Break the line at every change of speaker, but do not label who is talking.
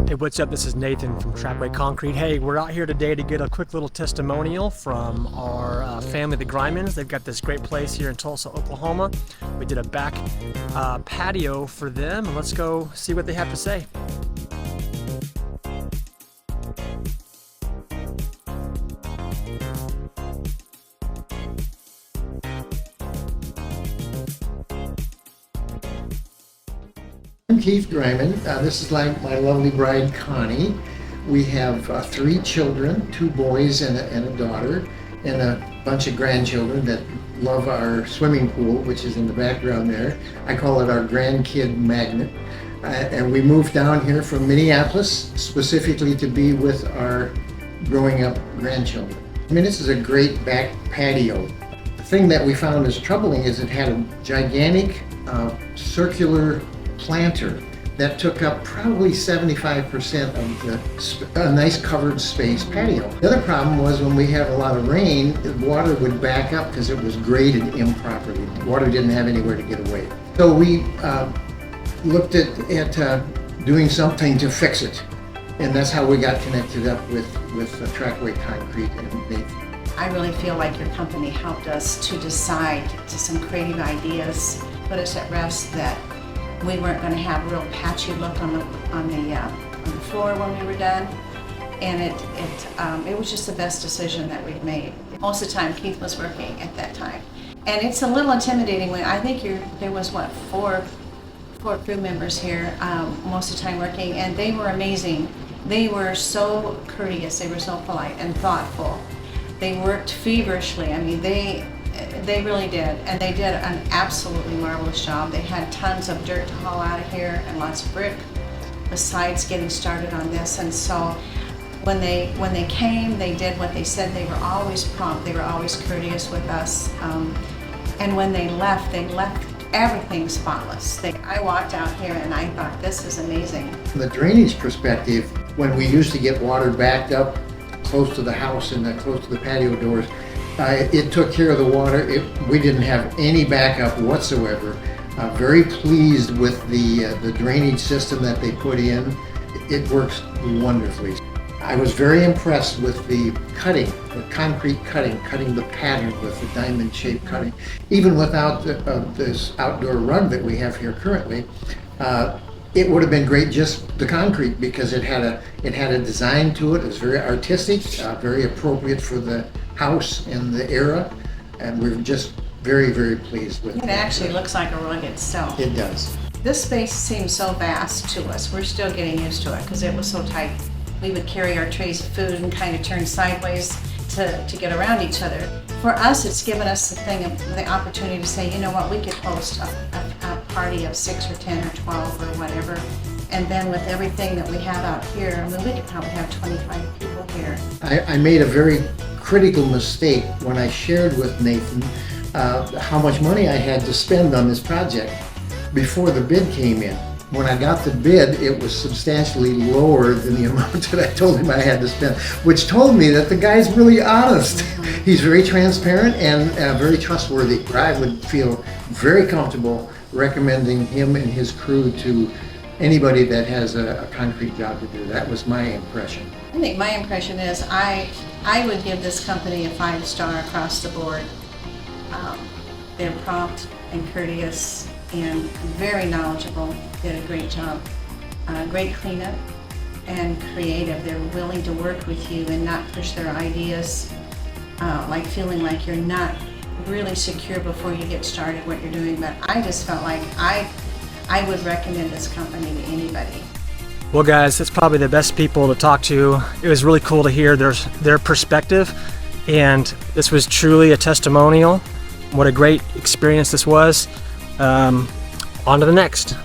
Hey, what's up? This is Nathan from Trackway Concrete. Hey, we're out here today to get a quick little testimonial from our family, the Greimans. They've got this great place here in Tulsa, Oklahoma. We did a back patio for them, and let's go see what they have to say.
I'm Keith Greiman. This is my lovely bride, Connie. We have 3 children, 2 boys and a daughter, and a bunch of grandchildren that love our swimming pool, which is in the background there. I call it our grandkid magnet. And we moved down here from Minneapolis specifically to be with our growing up grandchildren. I mean, this is a great back patio. The thing that we found is troubling is it had a gigantic circular planter that took up probably 75% of the nice covered space patio. The other problem was when we have a lot of rain, the water would back up because it was graded improperly. The water didn't have anywhere to get away. So we looked at doing something to fix it. And that's how we got connected up with Trackway Concrete and Nathan.
I really feel like your company helped us to decide to some creative ideas, put us at rest that we weren't going to have a real patchy look on the floor when we were done, and it was just the best decision that we've made. Most of the time, Keith was working at that time, and it's a little intimidating when I think there was what four crew members here most of the time working, and they were amazing. They were so courteous, they were so polite and thoughtful. They worked feverishly. I mean, they really did, and they did an absolutely marvelous job. They had tons of dirt to haul out of here and lots of brick besides getting started on this. And so when they came, they did what they said. They were always prompt, they were always courteous with us, and when they left everything spotless. I walked out here and I thought, this is amazing.
From the drainage perspective, when we used to get water backed up close to the house and close to the patio doors, it took care of the water. We didn't have any backup whatsoever. Very pleased with the drainage system that they put in. It works wonderfully. I was very impressed with the cutting, the concrete cutting the pattern with the diamond-shaped cutting. Even without this outdoor rug that we have here currently, it would have been great just the concrete because it had a design to it. It was very artistic, very appropriate for the house and the era, and we're just very, very pleased with it.
It actually looks like a rug itself.
It does.
This space seems so vast to us. We're still getting used to it because it was so tight. We would carry our trays of food and kind of turn sideways to get around each other. For us, it's given us the opportunity to say, you know what, we could host a party of 6 or 10 or 12 or whatever. And then with everything that we have out here, I mean, we could probably have 25 people here.
I made a very critical mistake when I shared with Nathan how much money I had to spend on this project before the bid came in. When I got the bid, it was substantially lower than the amount that I told him I had to spend, which told me that the guy's really honest. Mm-hmm. He's very transparent and very trustworthy. I would feel very comfortable recommending him and his crew to anybody that has a concrete job to do. That was my impression.
I think my impression is I would give this company a 5-star across the board. They're prompt and courteous and very knowledgeable, did a great job. Great cleanup and creative. They're willing to work with you and not push their ideas, like feeling like you're not really secure before you get started what you're doing. But I just felt like I would recommend this company to anybody.
Well, guys, it's probably the best people to talk to. It was really cool to hear their perspective, and this was truly a testimonial. What a great experience this was. On to the next.